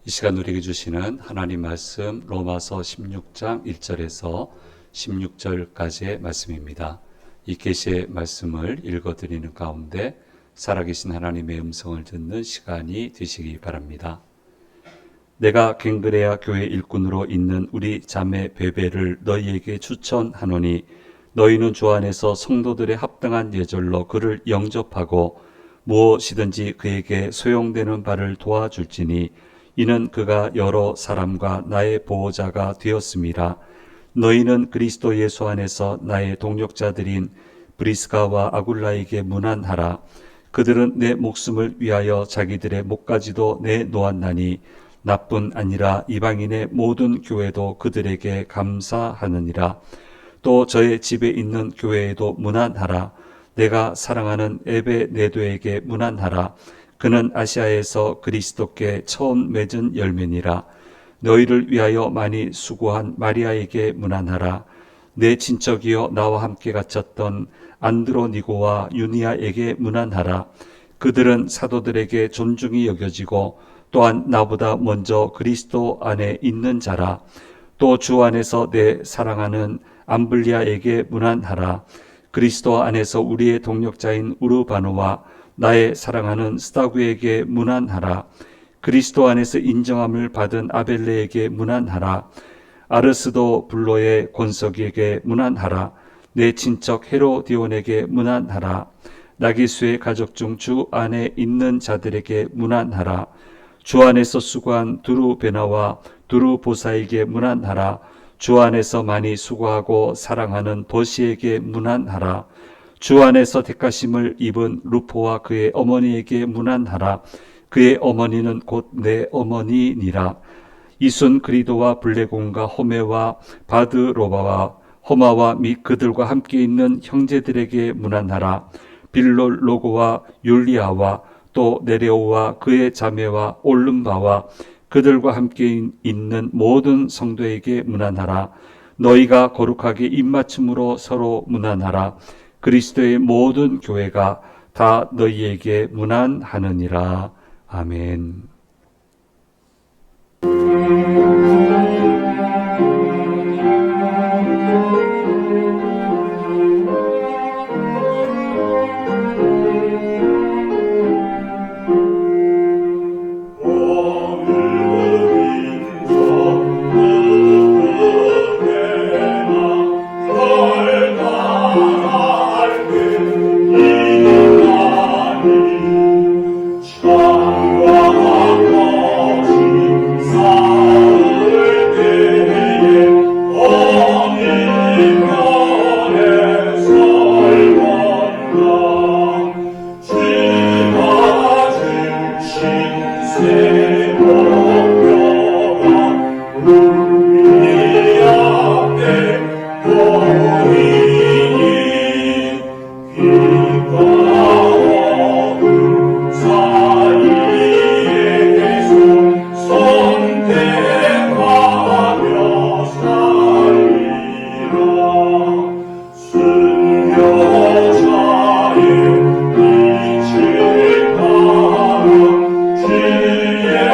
이 시간 우리에게 주시는 하나님 말씀 로마서 16장 1절에서 16절까지의 말씀입니다. 이 계시의 말씀을 읽어드리는 가운데 살아계신 하나님의 음성을 듣는 시간이 되시기 바랍니다. 내가 갱그레아 교회 일꾼으로 있는 우리 자매 베베를 너희에게 추천하노니 너희는 주 안에서 성도들의 합당한 예절로 그를 영접하고 무엇이든지 그에게 소용되는 바를 도와줄지니 이는 그가 여러 사람과 나의 보호자가 되었음이라. 너희는 그리스도 예수 안에서 나의 동역자들인 브리스가와 아굴라에게 문안하라. 그들은 내 목숨을 위하여 자기들의 목까지도 내놓았나니 나뿐 아니라 이방인의 모든 교회도 그들에게 감사하느니라. 또 저의 집에 있는 교회에도 문안하라. 내가 사랑하는 에베네도에게 문안하라. 그는 아시아에서 그리스도께 처음 맺은 열매니라. 너희를 위하여 많이 수고한 마리아에게 문안하라. 내 친척이여 나와 함께 갇혔던 안드로니고와 유니아에게 문안하라. 그들은 사도들에게 존중이 여겨지고 또한 나보다 먼저 그리스도 안에 있는 자라. 또 주 안에서 내 사랑하는 암블리아에게 문안하라. 그리스도 안에서 우리의 동역자인 우르바노와 나의 사랑하는 스타구에게 문안하라. 그리스도 안에서 인정함을 받은 아벨레에게 문안하라. 아르스도 블로의 권석에게 문안하라. 내 친척 헤로디온에게 문안하라. 나기수의 가족 중 주 안에 있는 자들에게 문안하라. 주 안에서 수고한 두루베나와 두루보사에게 문안하라. 주 안에서 많이 수고하고 사랑하는 도시에게 문안하라. 주 안에서 택하심을 입은 루포와 그의 어머니에게 문안하라. 그의 어머니는 곧 내 어머니니라. 이순 그리도와 블레곤과 호메와 바드로바와 호마와 및 그들과 함께 있는 형제들에게 문안하라. 빌롤로고와 율리아와 또 네레오와 그의 자매와 올름바와 그들과 함께 있는 모든 성도에게 문안하라. 너희가 거룩하게 입맞춤으로 서로 문안하라. 그리스도의 모든 교회가 다 너희에게 문안하느니라. 아멘. Yeah.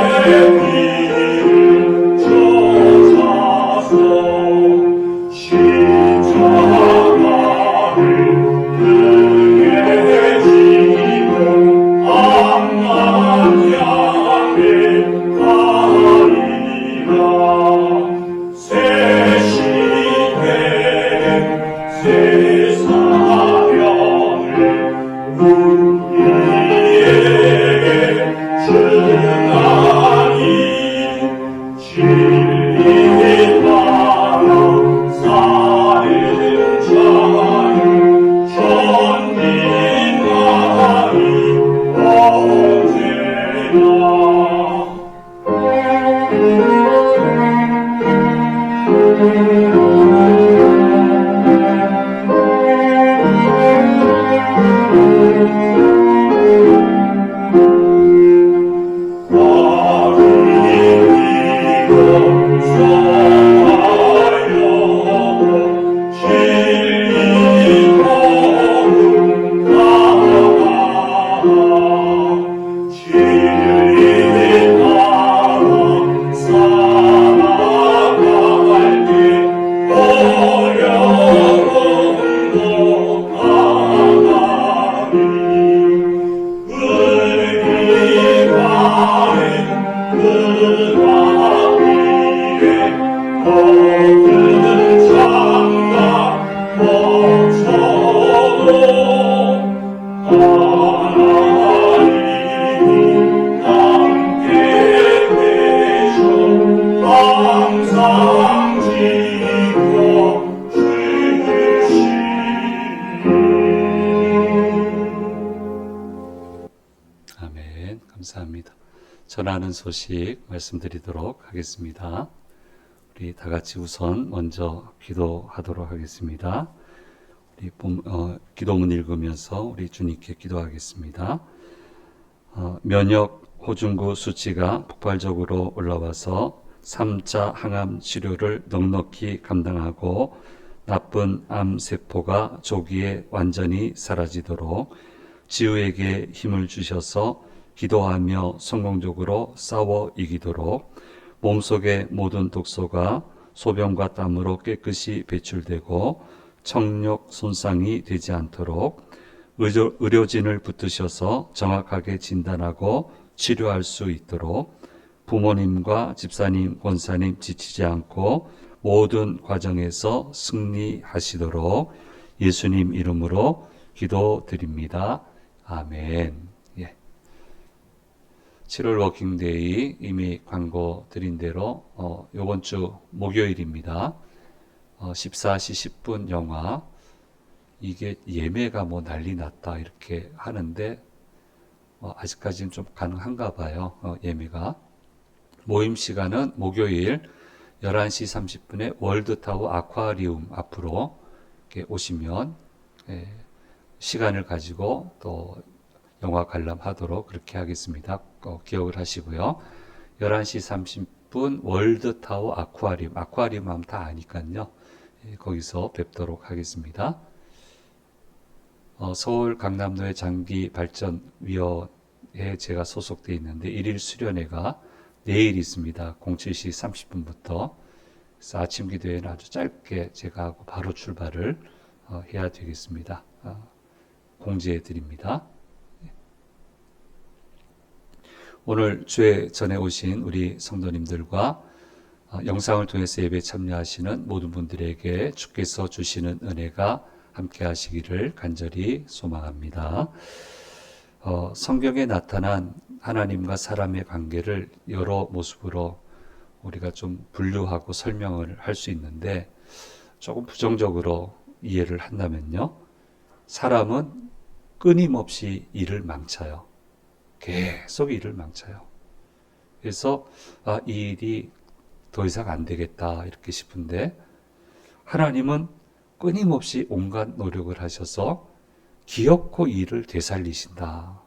많은 소식 말씀드리도록 하겠습니다. 우리 다 같이 우선 먼저 기도하도록 하겠습니다. 우리 기도문 읽으면서 우리 주님께 기도하겠습니다. 면역 호중구 수치가 폭발적으로 올라와서 3차 항암 치료를 넉넉히 감당하고 나쁜 암세포가 조기에 완전히 사라지도록 지우에게 힘을 주셔서 기도하며 성공적으로 싸워 이기도록 몸속의 모든 독소가 소변과 땀으로 깨끗이 배출되고 청력 손상이 되지 않도록 의료진을 붙드셔서 정확하게 진단하고 치료할 수 있도록 부모님과 집사님, 권사님 지치지 않고 모든 과정에서 승리하시도록 예수님 이름으로 기도드립니다. 아멘. 7월 워킹데이 이미 광고 드린 대로 이번 주 목요일입니다. 14시 10분 영화, 이게 예매가 뭐 난리 났다 이렇게 하는데 아직까지는 좀 가능한가 봐요. 예매가. 모임 시간은 목요일 11시 30분에 월드타워 아쿠아리움 앞으로 이렇게 오시면 시간을 가지고 또 영화 관람하도록 그렇게 하겠습니다. 기억을 하시고요. 11시 30분 월드타워 아쿠아리움 하면 다 아니까요. 거기서 뵙도록 하겠습니다. 서울 강남로의 장기발전위원회에 제가 소속되어 있는데 1일 수련회가 내일 있습니다. 07시 30분부터. 그래서 아침 기도회는 아주 짧게 제가 하고 바로 출발을 해야 되겠습니다. 공지해 드립니다. 오늘 주에 전에 오신 우리 성도님들과 영상을 통해서 예배 참여하시는 모든 분들에게 주께서 주시는 은혜가 함께 하시기를 간절히 소망합니다. 성경에 나타난 하나님과 사람의 관계를 여러 모습으로 우리가 좀 분류하고 설명을 할 수 있는데 조금 부정적으로 이해를 한다면요. 사람은 끊임없이 일을 망쳐요. 계속 일을 망쳐요. 그래서 이 일이 더 이상 안 되겠다 이렇게 싶은데 하나님은 끊임없이 온갖 노력을 하셔서 기어코 일을 되살리신다.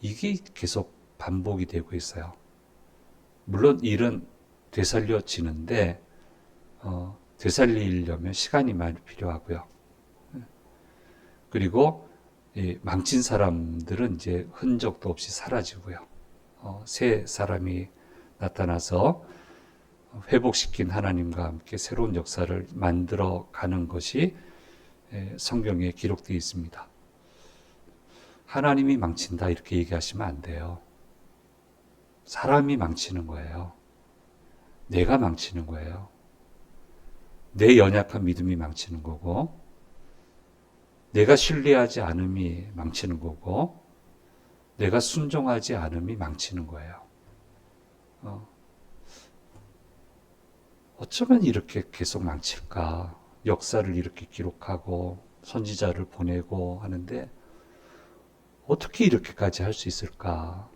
이게 계속 반복이 되고 있어요. 물론 일은 되살려지는데 되살리려면 시간이 많이 필요하고요. 그리고 망친 사람들은 이제 흔적도 없이 사라지고요. 새 사람이 나타나서 회복시킨 하나님과 함께 새로운 역사를 만들어 가는 것이 성경에 기록되어 있습니다. 하나님이 망친다 이렇게 얘기하시면 안 돼요. 사람이 망치는 거예요. 내가 망치는 거예요. 내 연약한 믿음이 망치는 거고 내가 신뢰하지 않음이 망치는 거고 내가 순종하지 않음이 망치는 거예요. 어쩌면 이렇게 계속 망칠까? 역사를 이렇게 기록하고 선지자를 보내고 하는데 어떻게 이렇게까지 할 수 있을까?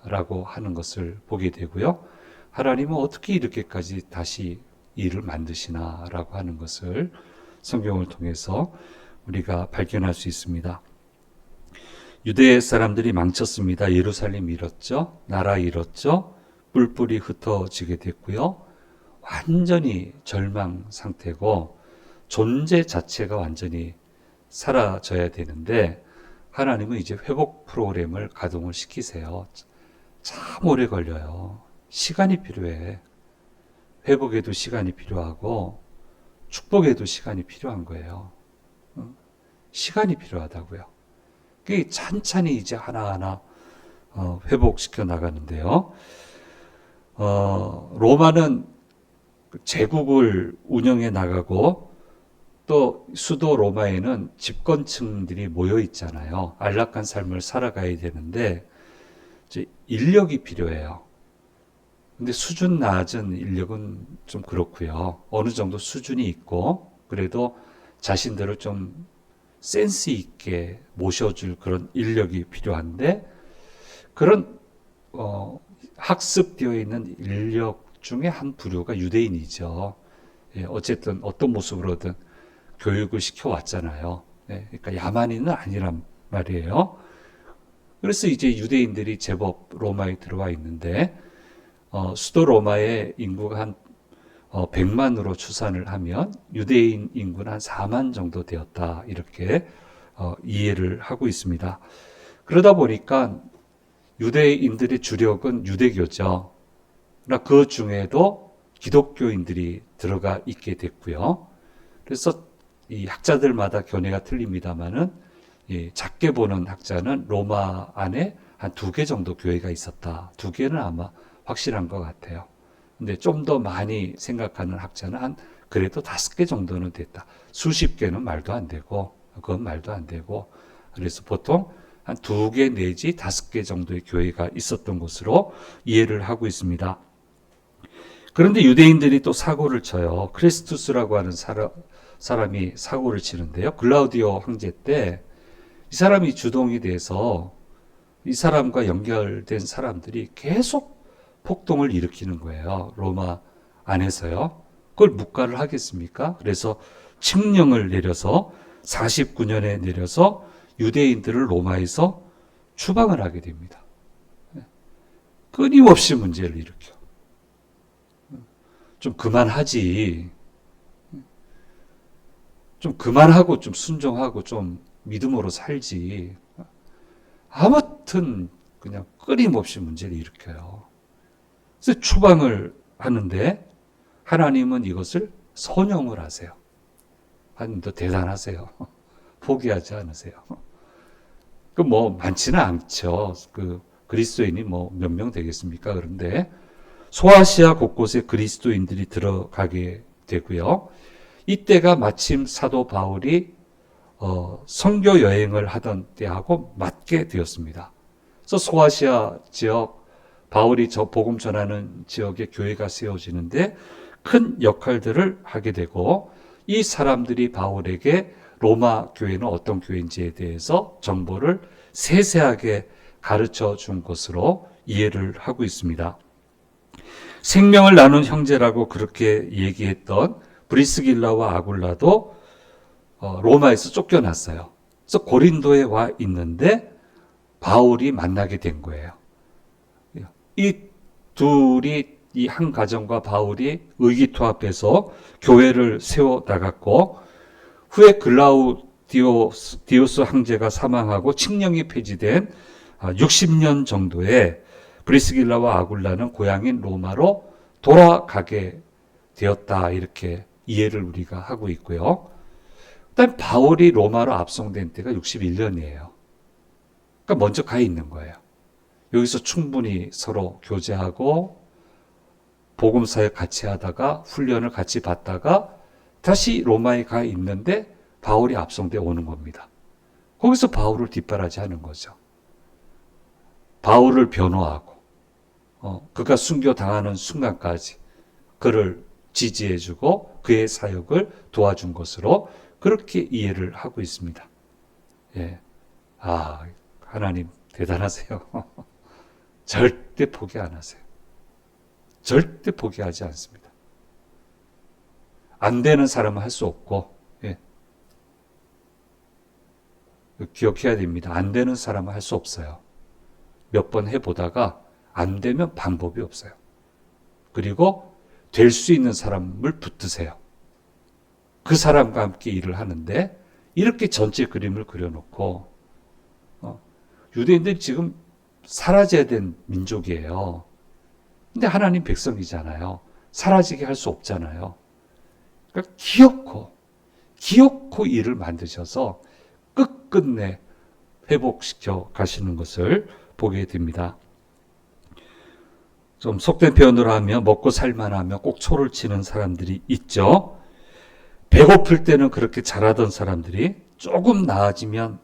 라고 하는 것을 보게 되고요. 하나님은 어떻게 이렇게까지 다시 일을 만드시나? 라고 하는 것을 성경을 통해서 우리가 발견할 수 있습니다. 유대 사람들이 망쳤습니다. 예루살렘 잃었죠. 나라 잃었죠. 뿔뿔이 흩어지게 됐고요. 완전히 절망 상태고 존재 자체가 완전히 사라져야 되는데 하나님은 이제 회복 프로그램을 가동을 시키세요. 참 오래 걸려요. 시간이 필요해. 회복에도 시간이 필요하고 축복에도 시간이 필요한 거예요. 시간이 필요하다고요. 그게 찬찬히 이제 하나하나 회복시켜 나가는데요. 로마는 제국을 운영해 나가고 또 수도 로마에는 집권층들이 모여 있잖아요. 안락한 삶을 살아가야 되는데 이제 인력이 필요해요. 근데 수준 낮은 인력은 좀 그렇고요. 어느 정도 수준이 있고 그래도 자신들을 좀 센스 있게 모셔줄 그런 인력이 필요한데 그런 학습되어 있는 인력 중에 한 부류가 유대인이죠. 예, 어쨌든 어떤 모습으로든 교육을 시켜왔잖아요. 예, 그러니까 야만인은 아니란 말이에요. 그래서 이제 유대인들이 제법 로마에 들어와 있는데 수도 로마의 인구가 한 100만으로 추산을 하면 유대인 인구는 한 4만 정도 되었다. 이렇게 이해를 하고 있습니다. 그러다 보니까 유대인들의 주력은 유대교죠. 그러나 그 중에도 기독교인들이 들어가 있게 됐고요. 그래서 이 학자들마다 견해가 틀립니다만은 작게 보는 학자는 로마 안에 한 2개 정도 교회가 있었다. 2개는 아마 확실한 것 같아요. 근데 좀 더 많이 생각하는 학자는 한 그래도 5개 정도는 됐다. 수십 개는 말도 안 되고, 그건 말도 안 되고, 그래서 보통 한 2개 내지 5개 정도의 교회가 있었던 것으로 이해를 하고 있습니다. 그런데 유대인들이 또 사고를 쳐요. 크리스투스라고 하는 사람이 사고를 치는데요. 글라우디오 황제 때 이 사람이 주동이 돼서 이 사람과 연결된 사람들이 계속 폭동을 일으키는 거예요. 로마 안에서요. 그걸 묵과를 하겠습니까? 그래서 칙령을 내려서 49년에 내려서 유대인들을 로마에서 추방을 하게 됩니다. 끊임없이 문제를 일으켜. 좀 그만하지. 좀 그만하고 좀 순종하고 좀 믿음으로 살지. 아무튼 그냥 끊임없이 문제를 일으켜요. 그래서 추방을 하는데 하나님은 이것을 선용을 하세요. 하나님도 대단하세요. 포기하지 않으세요. 그 뭐 많지는 않죠. 그 그리스도인이 뭐 몇 명 되겠습니까? 그런데 소아시아 곳곳에 그리스도인들이 들어가게 되고요. 이때가 마침 사도 바울이 선교 여행을 하던 때하고 맞게 되었습니다. 그래서 소아시아 지역, 바울이 저 복음 전하는 지역에 교회가 세워지는데 큰 역할들을 하게 되고, 이 사람들이 바울에게 로마 교회는 어떤 교회인지에 대해서 정보를 세세하게 가르쳐 준 것으로 이해를 하고 있습니다. 생명을 나눈 형제라고 그렇게 얘기했던 브리스길라와 아굴라도 로마에서 쫓겨났어요. 그래서 고린도에 와 있는데 바울이 만나게 된 거예요. 이 둘이, 이 한 가정과 바울이 의기투합해서 교회를 세워 나갔고, 후에 글라우디오스 황제가 사망하고 칙령이 폐지된 60년 정도에 브리스길라와 아굴라는 고향인 로마로 돌아가게 되었다. 이렇게 이해를 우리가 하고 있고요. 일단 바울이 로마로 압송된 때가 61년이에요. 그러니까 먼저 가 있는 거예요. 여기서 충분히 서로 교제하고 복음사역 같이 하다가 훈련을 같이 받다가 다시 로마에 가 있는데 바울이 압송돼 오는 겁니다. 거기서 바울을 뒷바라지하는 거죠. 바울을 변호하고 그가 순교당하는 순간까지 그를 지지해주고 그의 사역을 도와준 것으로 그렇게 이해를 하고 있습니다. 예, 하나님 대단하세요. 절대 포기 안 하세요. 절대 포기하지 않습니다. 안 되는 사람은 할 수 없고, 예. 기억해야 됩니다. 안 되는 사람은 할 수 없어요. 몇 번 해보다가 안 되면 방법이 없어요. 그리고 될 수 있는 사람을 붙드세요. 그 사람과 함께 일을 하는데 이렇게 전체 그림을 그려놓고 유대인들이 지금 사라져야 된 민족이에요. 근데 하나님 백성이잖아요. 사라지게 할 수 없잖아요. 그러니까 기어코 일을 만드셔서 끝끝내 회복시켜 가시는 것을 보게 됩니다. 좀 속된 표현으로 하면 먹고 살만하면 꼭 초를 치는 사람들이 있죠. 배고플 때는 그렇게 잘하던 사람들이 조금 나아지면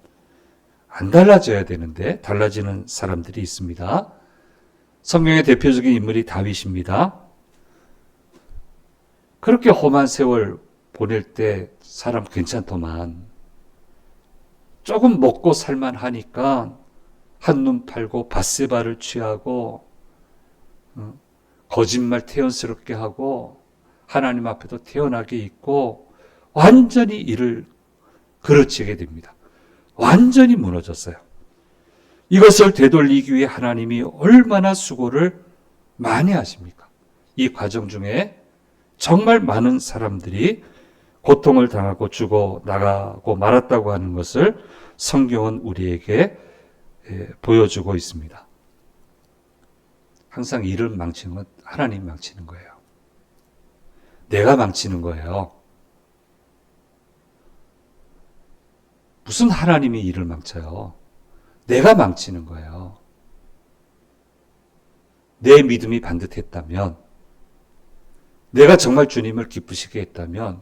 안 달라져야 되는데 달라지는 사람들이 있습니다. 성경의 대표적인 인물이 다윗입니다. 그렇게 험한 세월 보낼 때 사람 괜찮더만 조금 먹고 살만하니까 한눈 팔고 밧세바를 취하고 거짓말 태연스럽게 하고 하나님 앞에도 태연하게 있고 완전히 이를 그르치게 됩니다. 완전히 무너졌어요. 이것을 되돌리기 위해 하나님이 얼마나 수고를 많이 하십니까? 이 과정 중에 정말 많은 사람들이 고통을 당하고 죽어 나가고 말았다고 하는 것을 성경은 우리에게 보여주고 있습니다. 항상 일을 망치는 건 하나님 망치는 거예요. 내가 망치는 거예요. 무슨 하나님이 일을 망쳐요? 내가 망치는 거예요. 내 믿음이 반듯했다면, 내가 정말 주님을 기쁘시게 했다면,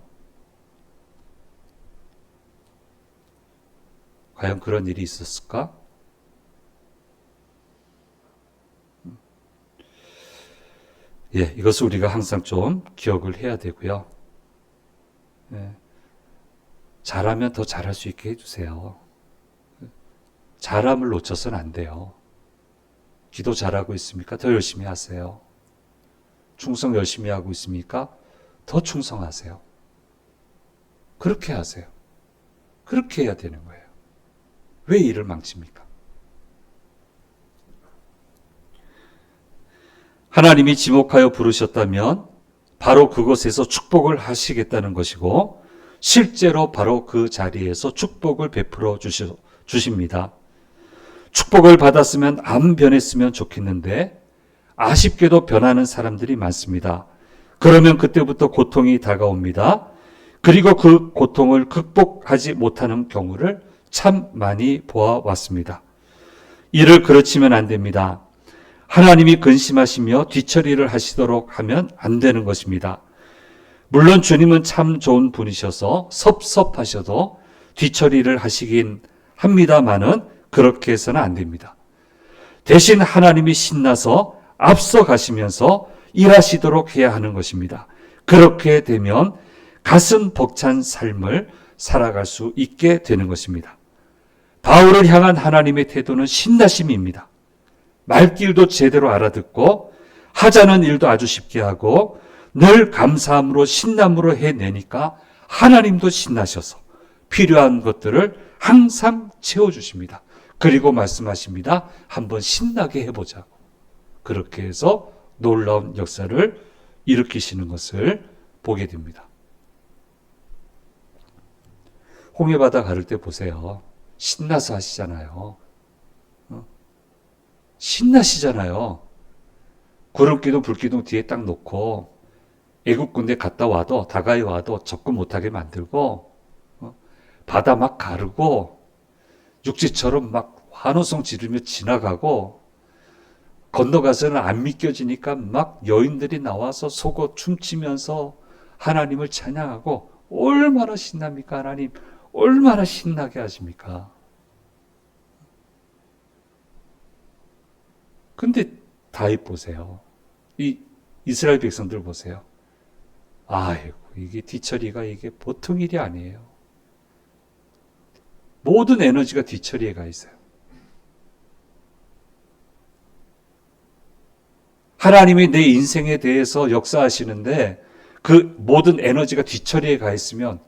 과연 그런 일이 있었을까? 예, 이것을 우리가 항상 좀 기억을 해야 되고요. 예, 잘하면 더 잘할 수 있게 해주세요. 잘함을 놓쳐서는 안 돼요. 기도 잘하고 있습니까? 더 열심히 하세요. 충성 열심히 하고 있습니까? 더 충성하세요. 그렇게 하세요. 그렇게 해야 되는 거예요. 왜 일을 망칩니까? 하나님이 지목하여 부르셨다면 바로 그곳에서 축복을 하시겠다는 것이고 실제로 바로 그 자리에서 축복을 베풀어 주십니다. 축복을 받았으면 안 변했으면 좋겠는데 아쉽게도 변하는 사람들이 많습니다. 그러면 그때부터 고통이 다가옵니다. 그리고 그 고통을 극복하지 못하는 경우를 참 많이 보아왔습니다. 이를 그르치면 안 됩니다. 하나님이 근심하시며 뒤처리를 하시도록 하면 안 되는 것입니다. 물론 주님은 참 좋은 분이셔서 섭섭하셔도 뒤처리를 하시긴 합니다만은 그렇게 해서는 안 됩니다. 대신 하나님이 신나서 앞서 가시면서 일하시도록 해야 하는 것입니다. 그렇게 되면 가슴 벅찬 삶을 살아갈 수 있게 되는 것입니다. 바울을 향한 하나님의 태도는 신나심입니다. 말길도 제대로 알아듣고 하자는 일도 아주 쉽게 하고 늘 감사함으로 신남으로 해내니까 하나님도 신나셔서 필요한 것들을 항상 채워주십니다. 그리고 말씀하십니다. 한번 신나게 해보자고. 그렇게 해서 놀라운 역사를 일으키시는 것을 보게 됩니다. 홍해바다 가를 때 보세요. 신나서 하시잖아요. 신나시잖아요. 구름기둥 불기둥 뒤에 딱 놓고 애국 군대 갔다 와도 다가이 와도 접근 못하게 만들고 바다 막 가르고 육지처럼 막 환호성 지르며 지나가고 건너가서는 안 믿겨지니까 막 여인들이 나와서 속어 춤추면서 하나님을 찬양하고 얼마나 신납니까? 하나님 얼마나 신나게 하십니까? 근데 다윗 보세요. 이 이스라엘 백성들 보세요. 아이고 이게 뒤처리가 이게 보통 일이 아니에요. 모든 에너지가 뒤처리에 가 있어요. 하나님이 내 인생에 대해서 역사하시는데 그 모든 에너지가 뒤처리에 가 있으면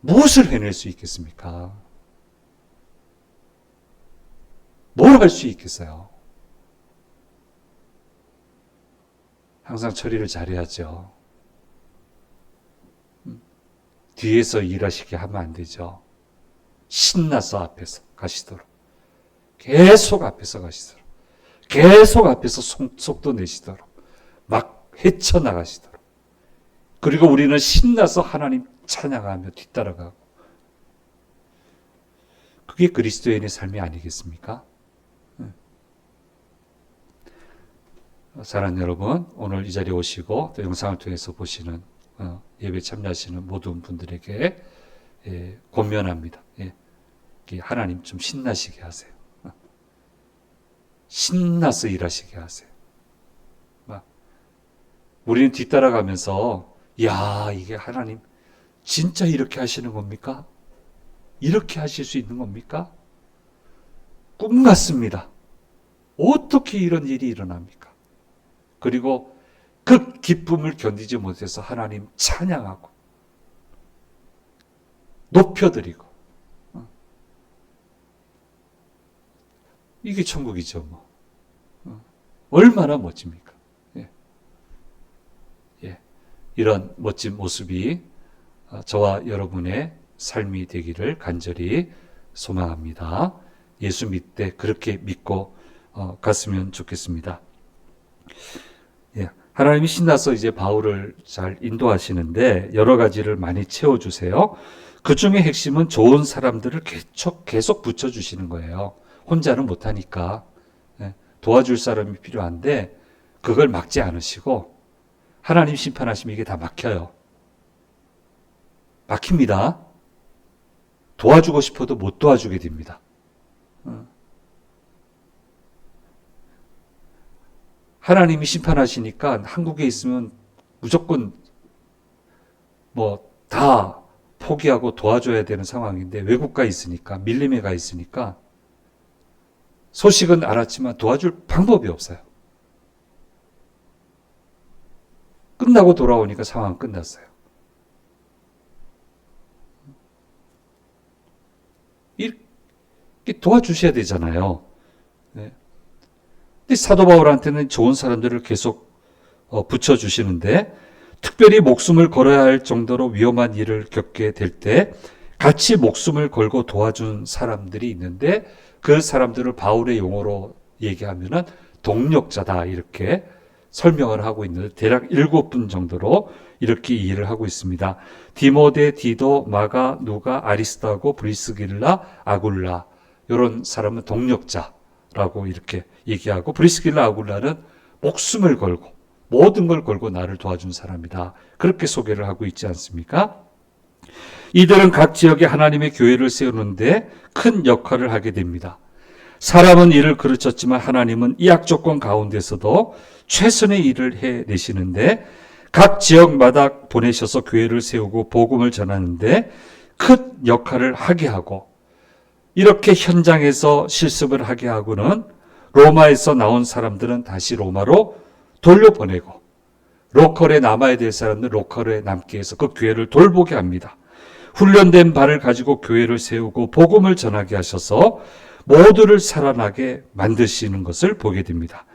무엇을 해낼 수 있겠습니까? 뭘 할 수 있겠어요? 항상 처리를 잘해야죠. 뒤에서 일하시게 하면 안 되죠. 신나서 앞에서 가시도록. 계속 앞에서 가시도록. 계속 앞에서 속도 내시도록. 막 헤쳐나가시도록. 그리고 우리는 신나서 하나님 찬양하며 뒤따라가고. 그게 그리스도인의 삶이 아니겠습니까? 사랑하는 여러분, 오늘 이 자리에 오시고 또 영상을 통해서 보시는 예배 참여하시는 모든 분들에게 권면합니다. 하나님 좀 신나시게 하세요. 신나서 일하시게 하세요. 우리는 뒤따라가면서 야 이게 하나님 진짜 이렇게 하시는 겁니까? 이렇게 하실 수 있는 겁니까? 꿈 같습니다. 어떻게 이런 일이 일어납니까? 그리고 그 기쁨을 견디지 못해서 하나님 찬양하고 높여드리고 이게 천국이죠. 뭐 얼마나 멋집니까? 예. 예. 이런 멋진 모습이 저와 여러분의 삶이 되기를 간절히 소망합니다. 예수 믿을 때 그렇게 믿고 갔으면 좋겠습니다. 예. 하나님이 신나서 이제 바울을 잘 인도하시는데 여러 가지를 많이 채워주세요. 그 중에 핵심은 좋은 사람들을 계속 붙여주시는 거예요. 혼자는 못하니까 도와줄 사람이 필요한데 그걸 막지 않으시고 하나님 심판하시면 이게 다 막혀요. 막힙니다. 도와주고 싶어도 못 도와주게 됩니다. 하나님이 심판하시니까 한국에 있으면 무조건 뭐 다 포기하고 도와줘야 되는 상황인데 외국 가 있으니까 밀림에 가 있으니까 소식은 알았지만 도와줄 방법이 없어요. 끝나고 돌아오니까 상황은 끝났어요. 이렇게 도와주셔야 되잖아요. 네. 근데 사도 바울한테는 좋은 사람들을 계속 붙여주시는데 특별히 목숨을 걸어야 할 정도로 위험한 일을 겪게 될 때 같이 목숨을 걸고 도와준 사람들이 있는데 그 사람들을 바울의 용어로 얘기하면은 동력자다 이렇게 설명을 하고 있는데 대략 7분 정도로 이렇게 이해를 하고 있습니다. 디모데, 디도, 마가, 누가, 아리스타고, 브리스길라, 아굴라 이런 사람은 동력자라고 이렇게 얘기하고 브리스길라, 아굴라는 목숨을 걸고 모든 걸 걸고 나를 도와준 사람이다. 그렇게 소개를 하고 있지 않습니까? 이들은 각 지역에 하나님의 교회를 세우는데 큰 역할을 하게 됩니다. 사람은 일을 그르쳤지만 하나님은 이 악조건 가운데서도 최선의 일을 해내시는데 각 지역마다 보내셔서 교회를 세우고 복음을 전하는데 큰 역할을 하게 하고 이렇게 현장에서 실습을 하게 하고는 로마에서 나온 사람들은 다시 로마로 돌려보내고 로컬에 남아야 될 사람들은 로컬에 남게 해서 그 교회를 돌보게 합니다. 훈련된 발을 가지고 교회를 세우고 복음을 전하게 하셔서 모두를 살아나게 만드시는 것을 보게 됩니다.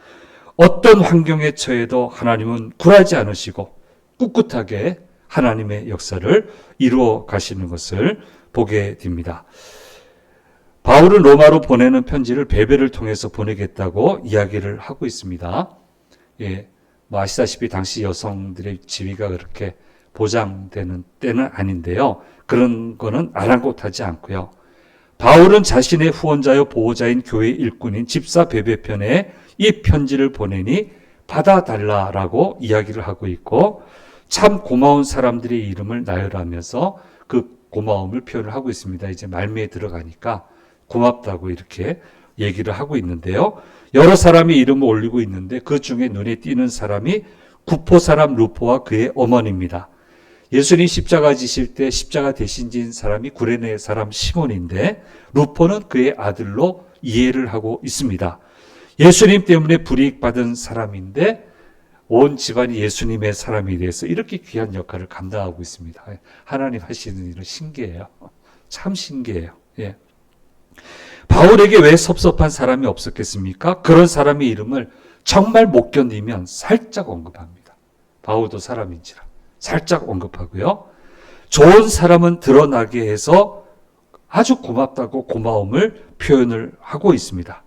어떤 환경에 처해도 하나님은 굴하지 않으시고 꿋꿋하게 하나님의 역사를 이루어 가시는 것을 보게 됩니다. 바울은 로마로 보내는 편지를 베베를 통해서 보내겠다고 이야기를 하고 있습니다. 예, 뭐 아시다시피 당시 여성들의 지위가 그렇게 보장되는 때는 아닌데요. 그런 거는 아랑곳하지 않고요. 바울은 자신의 후원자요 보호자인 교회 일꾼인 집사 베베편에 이 편지를 보내니 받아달라라고 이야기를 하고 있고 참 고마운 사람들의 이름을 나열하면서 그 고마움을 표현을 하고 있습니다. 이제 말미에 들어가니까 고맙다고 이렇게 얘기를 하고 있는데요. 여러 사람이 이름을 올리고 있는데 그 중에 눈에 띄는 사람이 구포 사람 루포와 그의 어머니입니다. 예수님 십자가 지실 때 십자가 대신 진 사람이 구레네 사람 시몬인데 루포는 그의 아들로 이해를 하고 있습니다. 예수님 때문에 불이익받은 사람인데 온 집안이 예수님의 사람이 돼서 이렇게 귀한 역할을 감당하고 있습니다. 하나님 하시는 일은 신기해요. 참 신기해요. 예. 바울에게 왜 섭섭한 사람이 없었겠습니까? 그런 사람의 이름을 정말 못 견디면 살짝 언급합니다. 바울도 사람인지라 살짝 언급하고요. 좋은 사람은 드러나게 해서 아주 고맙다고 고마움을 표현을 하고 있습니다.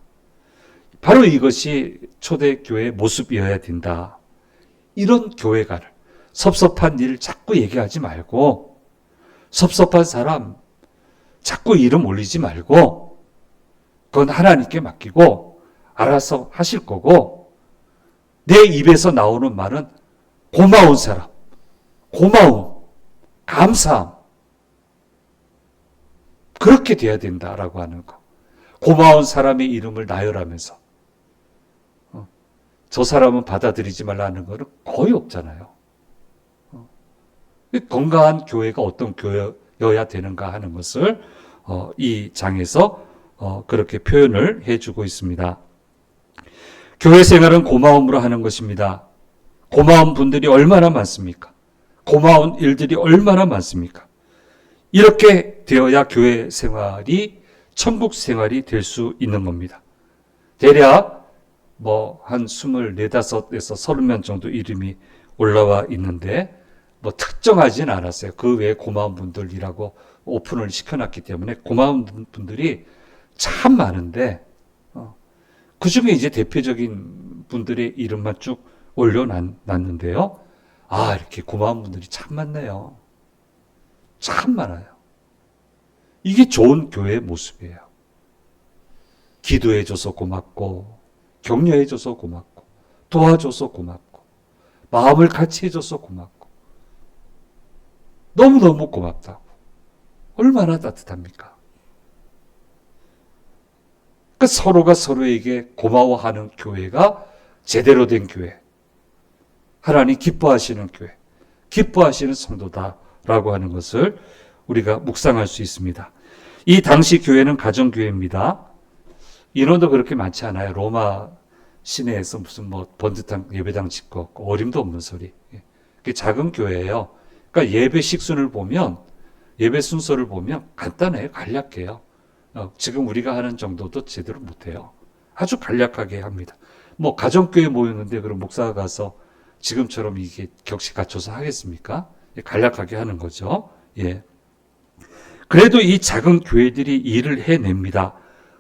바로 이것이 초대교회의 모습이어야 된다. 이런 교회가를 섭섭한 일 자꾸 얘기하지 말고 섭섭한 사람 자꾸 이름 올리지 말고 그건 하나님께 맡기고 알아서 하실 거고 내 입에서 나오는 말은 고마운 사람, 고마움, 감사함 그렇게 돼야 된다라고 하는 거. 고마운 사람의 이름을 나열하면서 저 사람은 받아들이지 말라는 거는 거의 없잖아요. 건강한 교회가 어떤 교회여야 되는가 하는 것을 이 장에서 그렇게 표현을 해주고 있습니다. 교회 생활은 고마움으로 하는 것입니다. 고마운 분들이 얼마나 많습니까? 고마운 일들이 얼마나 많습니까? 이렇게 되어야 교회 생활이 천국 생활이 될 수 있는 겁니다. 대략 한 24, 5에서 30명 정도 이름이 올라와 있는데 특정하진 않았어요. 그 외에 고마운 분들이라고 오픈을 시켜놨기 때문에 고마운 분들이 참 많은데 그 중에 이제 대표적인 분들의 이름만 쭉 올려놨는데요. 이렇게 고마운 분들이 참 많네요. 참 많아요. 이게 좋은 교회의 모습이에요. 기도해줘서 고맙고, 격려해줘서 고맙고, 도와줘서 고맙고, 마음을 같이 해줘서 고맙고, 너무너무 고맙다고. 얼마나 따뜻합니까? 그러니까 서로가 서로에게 고마워하는 교회가 제대로 된 교회, 하나님 기뻐하시는 교회, 기뻐하시는 성도다라고 하는 것을 우리가 묵상할 수 있습니다. 이 당시 교회는 가정교회입니다. 인원도 그렇게 많지 않아요. 로마 시내에서 무슨 번듯한 예배당 짓고 어림도 없는 소리. 그게 작은 교회예요. 그러니까 예배 식순을 보면, 예배 순서를 보면 간단해요. 간략해요. 지금 우리가 하는 정도도 제대로 못해요. 아주 간략하게 합니다. 가정교회 모였는데 그럼 목사가 가서 지금처럼 이게 격식 갖춰서 하겠습니까? 간략하게 하는 거죠. 예. 그래도 이 작은 교회들이 일을 해냅니다.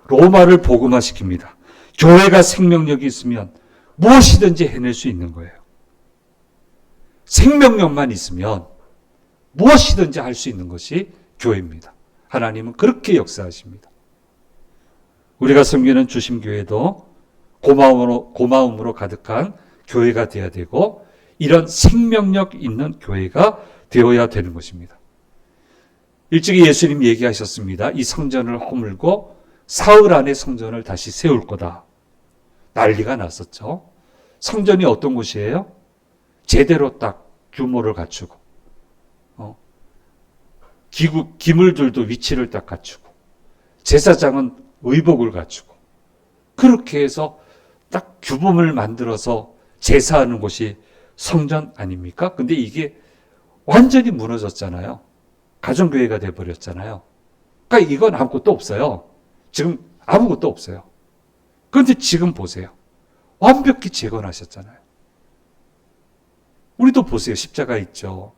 로마를 복음화시킵니다. 교회가 생명력이 있으면 무엇이든지 해낼 수 있는 거예요. 생명력만 있으면 무엇이든지 할 수 있는 것이 교회입니다. 하나님은 그렇게 역사하십니다. 우리가 섬기는 주심교회도 고마움으로 가득한 교회가 되어야 되고, 이런 생명력 있는 교회가 되어야 되는 것입니다. 일찍이 예수님이 얘기하셨습니다. 이 성전을 허물고 사흘 안에 성전을 다시 세울 거다. 난리가 났었죠. 성전이 어떤 곳이에요? 제대로 딱 규모를 갖추고, 기물들도 위치를 딱 갖추고, 제사장은 의복을 갖추고, 그렇게 해서 딱 규범을 만들어서 제사하는 곳이 성전 아닙니까? 근데 이게 완전히 무너졌잖아요. 가정교회가 돼버렸잖아요. 그러니까 이건 아무것도 없어요. 지금 아무것도 없어요. 그런데 지금 보세요. 완벽히 재건하셨잖아요. 우리도 보세요. 십자가 있죠.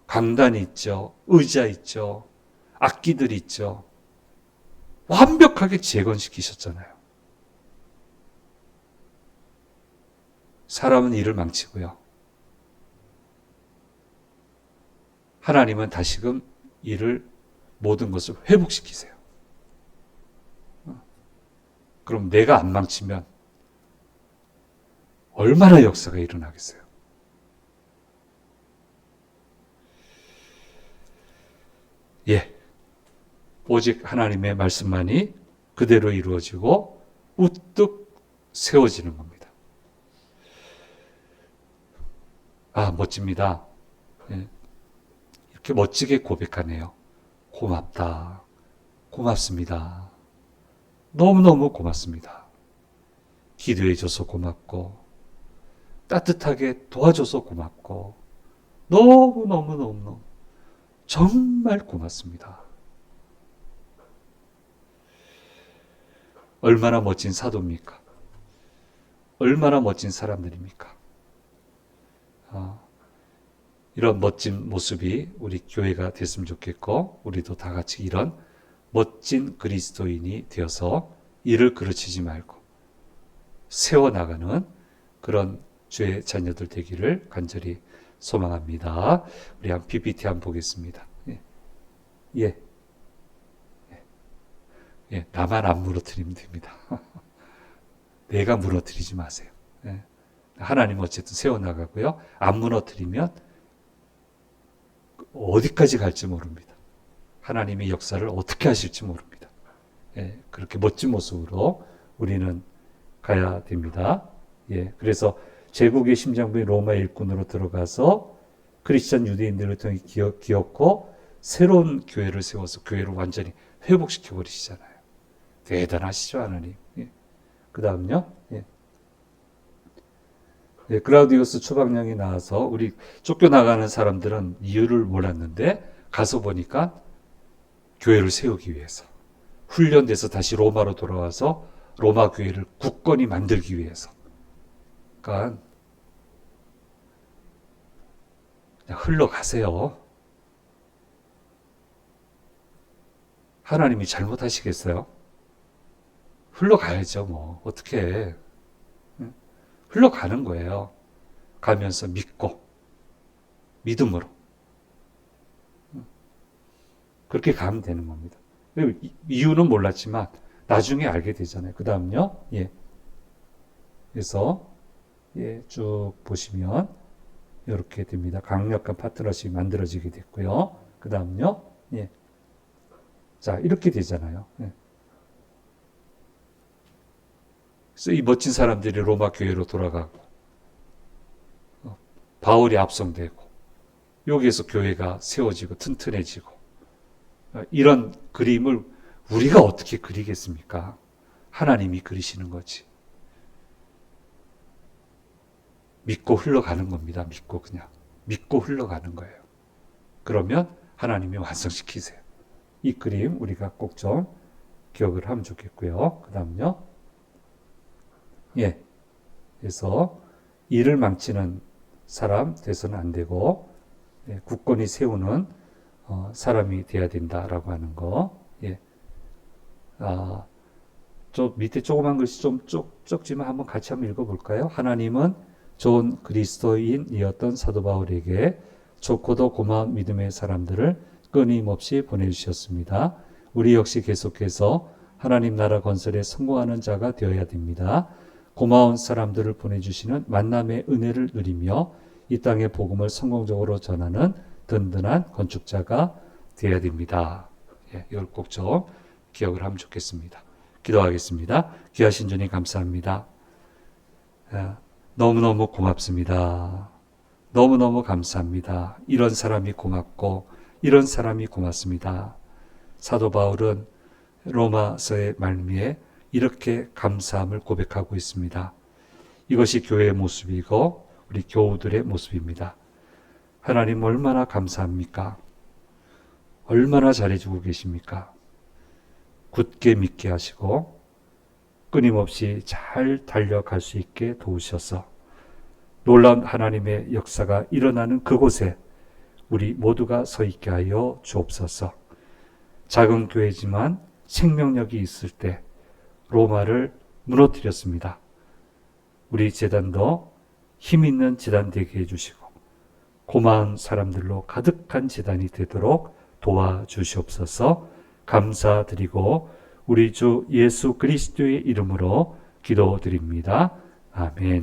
강단이 있죠. 의자 있죠. 악기들이 있죠. 완벽하게 재건시키셨잖아요. 사람은 일을 망치고요. 하나님은 다시금 모든 것을 회복시키세요. 그럼 내가 안 망치면 얼마나 역사가 일어나겠어요? 예. 오직 하나님의 말씀만이 그대로 이루어지고 우뚝 세워지는 겁니다. 멋집니다. 예. 이렇게 멋지게 고백하네요. 고맙다. 고맙습니다. 너무너무 고맙습니다. 기도해줘서 고맙고, 따뜻하게 도와줘서 고맙고, 너무너무 정말 고맙습니다. 얼마나 멋진 사도입니까? 얼마나 멋진 사람들입니까? 이런 멋진 모습이 우리 교회가 됐으면 좋겠고, 우리도 다 같이 이런 멋진 그리스도인이 되어서 일을 그르치지 말고 세워나가는 그런 주의 자녀들 되기를 간절히 소망합니다. 우리 한 PPT 한번 보겠습니다. 나만 안 무너뜨리면 됩니다. 내가 무너뜨리지 마세요. 하나님 어쨌든 세워나가고요. 안 무너뜨리면 어디까지 갈지 모릅니다. 하나님의 역사를 어떻게 하실지 모릅니다. 그렇게 멋진 모습으로 우리는 가야 됩니다. 그래서 제국의 심장부인 로마 일꾼으로 들어가서 크리스찬 유대인들을 통해 기었고 새로운 교회를 세워서 교회를 완전히 회복시켜 버리시잖아요. 대단하시죠, 하나님. 예. 그 다음요. 예. 예, 글라우디우스 추방령이 나와서 우리 쫓겨나가는 사람들은 이유를 몰랐는데 가서 보니까 교회를 세우기 위해서 훈련돼서 다시 로마로 돌아와서 로마 교회를 굳건히 만들기 위해서. 그러니까 그냥 흘러가세요. 하나님이 잘못하시겠어요? 흘러가야죠, 뭐. 어떻게 해. 흘러가는 거예요. 가면서 믿고, 믿음으로. 그렇게 가면 되는 겁니다. 이유는 몰랐지만, 나중에 알게 되잖아요. 그 다음요, 예. 그래서, 예, 쭉 보시면, 이렇게 됩니다. 강력한 파트너십이 만들어지게 됐고요. 그 다음요, 예. 자, 이렇게 되잖아요. 예. 그래서 이 멋진 사람들이 로마 교회로 돌아가고, 바울이 압송되고, 여기에서 교회가 세워지고 튼튼해지고, 이런 그림을 우리가 어떻게 그리겠습니까? 하나님이 그리시는 거지. 믿고 흘러가는 겁니다. 믿고 그냥. 믿고 흘러가는 거예요. 그러면 하나님이 완성시키세요. 이 그림 우리가 꼭 좀 기억을 하면 좋겠고요. 그 다음요. 예. 그래서 일을 망치는 사람 돼서는 안 되고, 예, 굳건히 세우는 사람이 돼야 된다라고 하는 거. 예. 좀 밑에 조그만 글씨 좀 적지만 한번 같이 한번 읽어볼까요? 하나님은 좋은 그리스도인이었던 사도 바울에게 좋고도 고마운 믿음의 사람들을 끊임없이 보내주셨습니다. 우리 역시 계속해서 하나님 나라 건설에 성공하는 자가 되어야 됩니다. 고마운 사람들을 보내주시는 만남의 은혜를 누리며 이 땅의 복음을 성공적으로 전하는 든든한 건축자가 되어야 됩니다. 예, 이걸 꼭 좀 기억을 하면 좋겠습니다. 기도하겠습니다. 귀하신 주님 감사합니다. 너무너무 고맙습니다. 너무너무 감사합니다. 이런 사람이 고맙고 이런 사람이 고맙습니다. 사도 바울은 로마서의 말미에 이렇게 감사함을 고백하고 있습니다. 이것이 교회의 모습이고 우리 교우들의 모습입니다. 하나님 얼마나 감사합니까? 얼마나 잘해주고 계십니까? 굳게 믿게 하시고 끊임없이 잘 달려갈 수 있게 도우셔서 놀라운 하나님의 역사가 일어나는 그곳에 우리 모두가 서 있게 하여 주옵소서. 작은 교회지만 생명력이 있을 때 로마를 무너뜨렸습니다. 우리 재단도 힘 있는 재단 되게 해주시고 고마운 사람들로 가득한 재단이 되도록 도와주시옵소서. 감사드리고 우리 주 예수 그리스도의 이름으로 기도드립니다. 아멘.